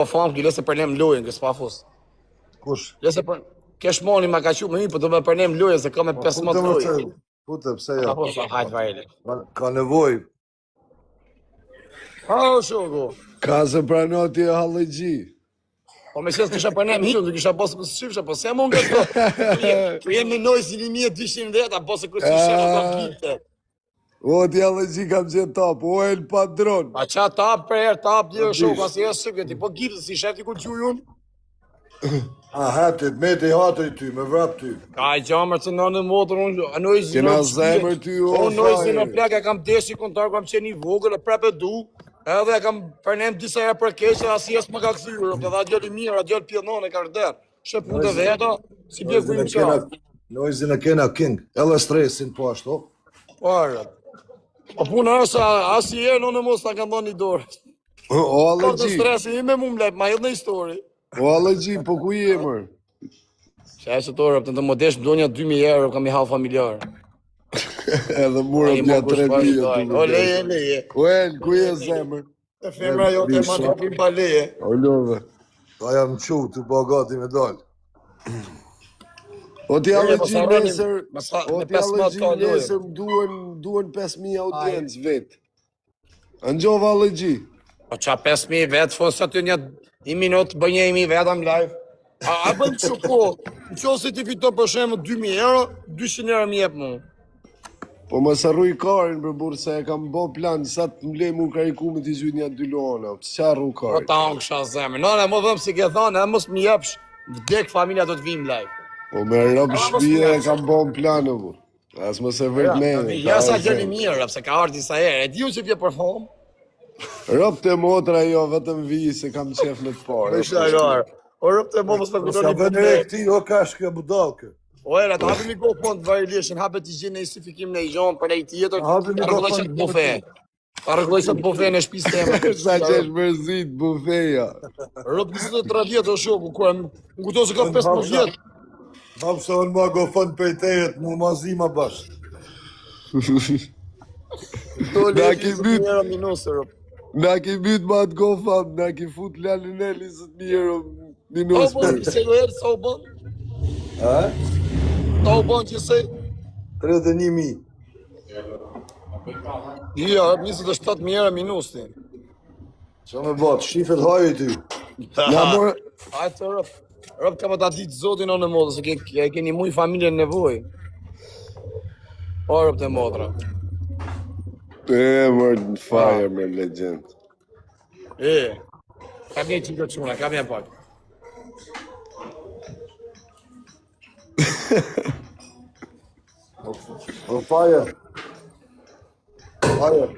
Po famë, ki lese përnem lojën, kësë pa fus. Kush? Lese për... Kesh moni ma ka qu me mi, po do me përnem lojën, se ka me 15 lojë. Pute, pse jo? Hajtë vajle. Ka nevoj. Ha, shoku. Ka se pranoti e halëgji. Po me qësë kisha përnem hirën, du kisha posë kësë shifësha, po se mund nga të. Ku jemi nojë si 1210, a posë kësë shifësha ka pite. O, ti halëgji kam qenë top, o el padron. A qa tap për herë, tap dje shoku, asë jesë shifë, ti po gjithë, si shef ti ku qujun. A, hatit, me te hatëri ty, me vrap ty. Ka i gjamër që në në motër, unë nojë si Kena zemër ty, o, unë nojë si në fire. plak, e kam deshi kontar, kam qenë i vogël, e prep e du, edhe e kam përnem disa herë për keqe, asë jesë më ka këthyrë, edhe a djeli mirë, a djeli pjednon e karder. Shë punë të veta, si bje ku im qa. Nojzin e kena king, edhe stresin po ashtu. Parë. Po punë është, asë i herë në mos ta kam dhënë një dorë. O, Ka të halëgji, stresi, i me mu mlep, ma jedh në histori. o, halëgji, po ku je, mër? Që e që të orë, të më desh më do një 2.000 euro, kam i halë familjar. Edhe mura Ai, mja mo, kush 3.000. O, leje, leje. O, el, ku je zemër? E femra jo të ma të pim pa leje. O, love. Ta jam qu të po gati me dal. O, ti halëgji mos harroni, nesër, o, me ti 15 halëgji ka lojë. nesër më duen 5.000 audiencë vetë. Angjova halëgji. O qa 5.000 vetë, fosë aty një 1 minutë, bëj 1.000 vetë am live. A bëjmë që po, në që se ti fiton për shemë 2.000 euro, 200 euro mi jep mu. Po më sarruj karin për burë se e kam bo plan, sa të mle mu karikumit i zhujt një 2 lona, qa rru Po karin. ta unë kësha zemër. Nane, më dhëmë si ke thonë, e mos më jepsh, vdek familja do të vim live. Po me rëbë shpije e kam bo në planë, burë. As më se vërtë me. Ja sa gjeni mirë, pse ka arti sa herë, e di unë që vje për fomë. Rëbë të motra jo, vetëm vi, se kam qef në të parë. Me shagar. O rëpë të momës të Sa kutoni bën për e me. këti, o kash kjo budalke. O era, të hapim i go pont varilishin, hapet i gjenë e isifikim në i gjonë për e i tjetër, Hapim i të go rëgëlloj që pont të bufe. Ta rëgëlloj që të bufe në shpisë temë. Sa që është mërzit, bufeja. Rëpë 23 vjetë o shoku, kur më kujto se ka 15 vjetë. Mam se unë ma go fën për i tejet, mu ma zima bash. Na ki byt, minusë, rëpë. na ki byt ma të gofam, na ki fut lalën e 20.000 euro O, minus bo, për. se do erë, sa u bon? A? Sa u bon që se? 31.000. Ja, 27.000 euro minusë. Qa me bat, shifet hajë ty. Na morë, Hajtë, rëpë. Rëpë ka më ta ditë zotin o në modë, se keni muj familje në nevoj. O, rëpë të modra. e mërë në fire me legend. Kam një qikë të quna, kam një pak. O fire. Fire.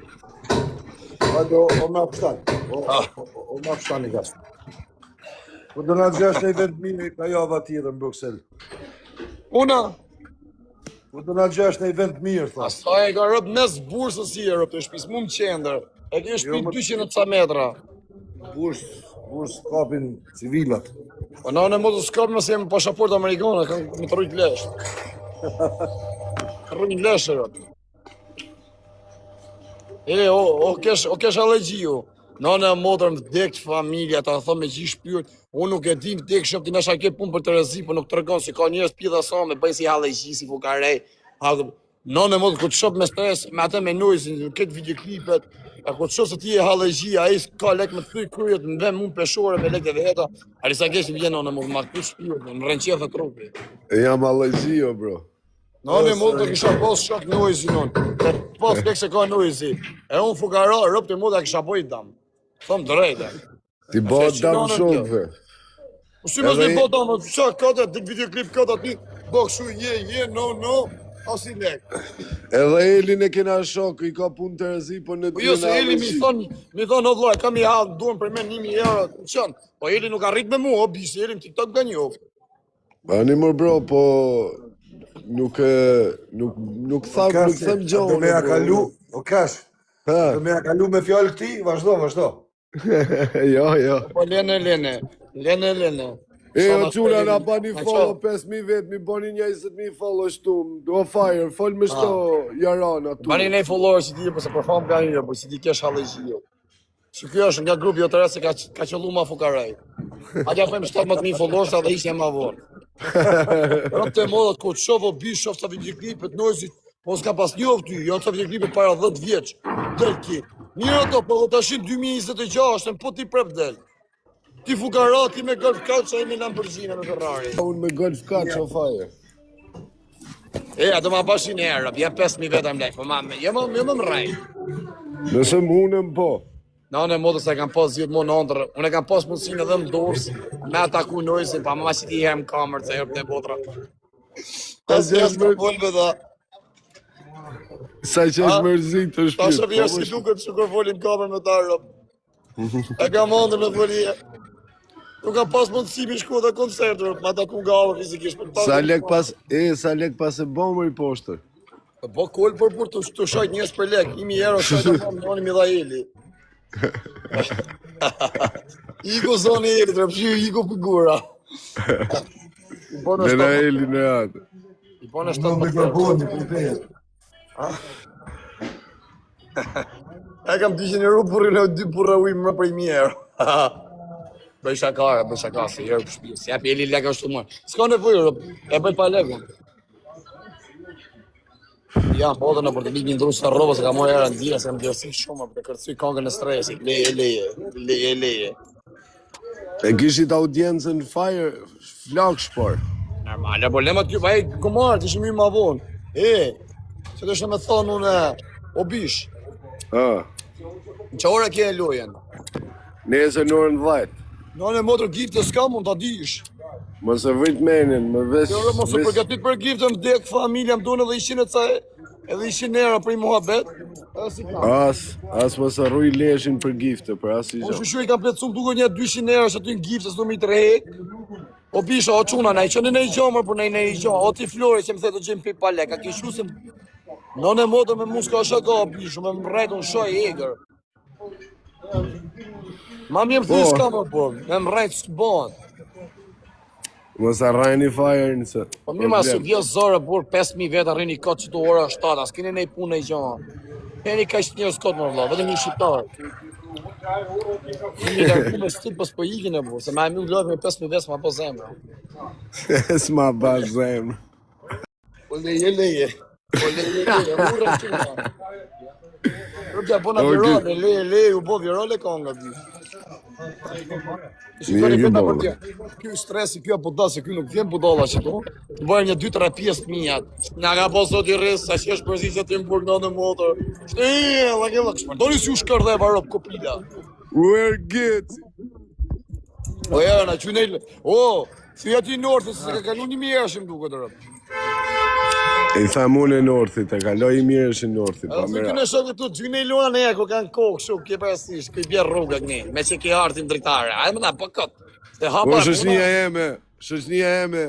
Hajde, o ma pështan. O ma pështan i gasë. Po do nga gjash në i vend mirë ka java tjetër në Bruxelles. Una, Po do nga gjash në i vend mirë, tha. asaj e ka rëpë mes bursës si e rëpë të shpis, mu më qender. E ke shpi 200 ca metra. Burs kapin civilat. Po na në modë s'kap nëse jem pasaport amerikane, kam më të rrujt lesh. Rrujt lesh e rëpë. O kesh alegjiu. Nane e modrën vdek që familja, ta thëmë me gjithë shpyrt, unë nuk e din vdek shëpë ti nesha ke punë për të rezi, për nuk të regon, si ka njërës pjeda sa me bëjnë si halëgji, si fukarej. Nane e modrën, ku të shëpë me stres, me atë me nojzin, këtë videoklipet, e ku të shëpë se ti e halëgji, a i s'ka lek me të thuj kryet, më vem mund peshore me lek e veta, a sa kesh vjen nane e modrën, ma këtë shpyrt, në rënqeth e trupi. E jam allergi, o bro. Nane e modrën kisha pas shok nojzin unë, pas lek se ka nojzi, e unë fukara, rëpë të modrën kisha bojt dam. Thëmë drejtë. Ti bo dam shumë, fe. Po si mos me po damë, sa këtë, të videoklip këtë aty, bo këshu, no, asi lek. Edhe Elin e kena shok, i ka punë të rezi, po në Po ty jo në se Eli mi allergi. thonë, o vllaj, kam i halë, duhen për me 1.000 euro, qënë, po Eli nuk arrit me mu, o bisi, Eli në TikTok nga njoftë. Ani më bro, po nuk them gjohë. Do me ja kalu, o kash. Ha, Do me ja kalu me fjallë këti, vazhdo. jo. Po lene. E, o quna na bani follow 5.000 vetë, mi bani 20.000 follow shtu, do fire, fol me shto jarana tu. Bani nej followers si ti, po se për famë ka një, po si ti kesh halëgji jo. Që kjo është nga grupi jotëror se ka qellu ma fukaraj. Atja pëjmë 17.000 followers dhe ishte ma vonë. Rëmë të modët, ko të shofë o bish, shofë sa videoklipet, nojësit, po s'ka pas njofë ty, janë sa videoklipet para 10 vjeç, del ki. Mirë ato, po të ashin 2026, po ti prep del. Ti fukara, ti me golf cut, që e me Lamborghini me Ferrari. Unë me golf cut o fire. Do ma bashin e erë, bja 5.000 vetëm lek, po jema më rej. Nëse munëm po. Në anë e modës e kam pas gjithmonë në ndër, unë e kam pas mundësinë edhe më dorës, me ataku nojësin, pa ma si ti herë më kamerë, se herë të botra. Pas jesë më volve dhe. Sa që është mërzit të shpirë. Ta shëpja si duket që kur folin kamerë me ta rëpë. E kam ndër në folje. Nuk kam pas mundësi me shku dhe koncertër, ma ataku nga avë fizikisht. Sa lek pas e bomër i poshtër. Po kol për të shajt njës për lek, 1.000 euro shajt e famë, njoni Midhaeli. Iko zoni e të rëpëshi, iko figura. Dhe na eli në atë. I po në 7 E kam 200 euro burrin e 2 burra ujë më për 1.000 euro. Bëj shaka, se herë për shpijë. Se japi Eli leka është të mërë. S'ka nevojë, e bëj pa lekën. Ja, po dhe në për të bik një ndrusë të robë, se ka mojë era në dhja, se kam djërësi shumë, për të kërcuj kongën e stresit, leje. E kishit audiencën fire, flak shpar. Normal, po lemat kjo, baj, gomarë, të ishim i ma vonë. Se të shë me thonë unë, o bish. Në që ora kje e lojen? Nese në orën 10. Në anë e motër giftë s'ka mund të adish. Mos e vrit menin, më vesh... Mos e përgatit për giftë, më dek familja, më donë edhe 100 euro për i muhabet. As mos e rruj leshin për gifte, për as i Po gjo. shushu i kam pletësum duke një 200 euro që ty në giftë, se s'du mi të rehek. O bisha, o quna, na i qënë në i gjomër për në i gjomër. O ti Flori që më the të gjemë pi pa lek, a ki shusim... Në në modë me muska shaka, o bishu, me më rejtë unë shoj e eger. Ma më thë s'ka më po, me më rejtë s'bon. Mos arrajni fire nëse... Po mi ma su vjo zore, burë, 5.000 vetë arrini këtë që të ora 7, as keni nej punë e gjomër. Keni ka ishtë njërës këtë më vla, vetëm një shqiptarë. Një ka ku me stit pës për ikin e burë, se ma e mi u lojë me 5.000 vetë s'ma po zemë. S'ma ba zemë. Po leje. Po leje, murë që nga. Rëpja po nga virale, leje, u bo virale ka nga dy. Shikoni këta për tja, kjo stresi, kjo budasi, kjo nuk vjen budala që to. Të bëjmë një 2-3 pjesë të mijat. Nga ka po sot i rrisë, sa që është përzisja të imbur në motor. Doni si u shkërdhe e barop kopila. We're good. Po ja, na qynej... si ati nortë, se ka kalu 1.000 euro shim duke të rëpë. I thamun e Northit, e kaloj i mirë është i Northit, pa Edhe mira. këne shokë të gjynej luan e ku kanë kokë shumë, kje përësish, këj bjerë rruga këni, me që kje artin dritare, a e më da, po këtë. Po shoqënia eme,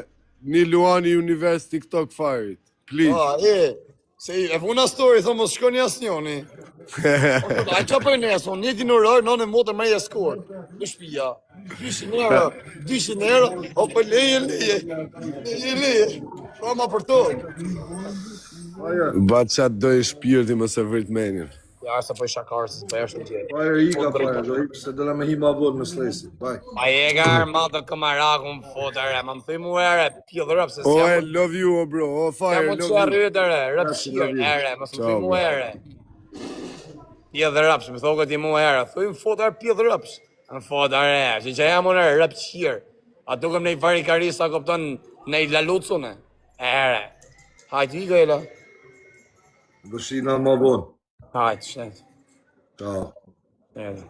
një luani univers TikTok firit, please. Se e puna story, thë mos shkoni asë njoni. A që për neson, një dinurër, në në motër me e skorë, në shpia. 200 euro, o për leje, pa ma për tokë. Ba qatë doj shpirti më se vrit menin. Ja, se për shakarë, se për është në tjerë. Fire ika, do ikë se do la me hima vod me slesi. Baj. A e ga armatë këmaraku më fotër, më më thimu ere, pjellë rëpë, se Oh, si I love you, oh, bro. Oh, fire, jam më love që you. arrytëre, rëpë shirë, ere, më së më thimu ere. Pjellë rëpës, më thokët i mu ere, thujmë fotër pjellë rëpës. Në fotër ere, që jam unë rëpë shirë. A tukëm nej varikarisa, kopton nej lalucune. Ere, hajtë i gajla. Do shina ma bon. Hajtë, shetë. Ciao. Ere.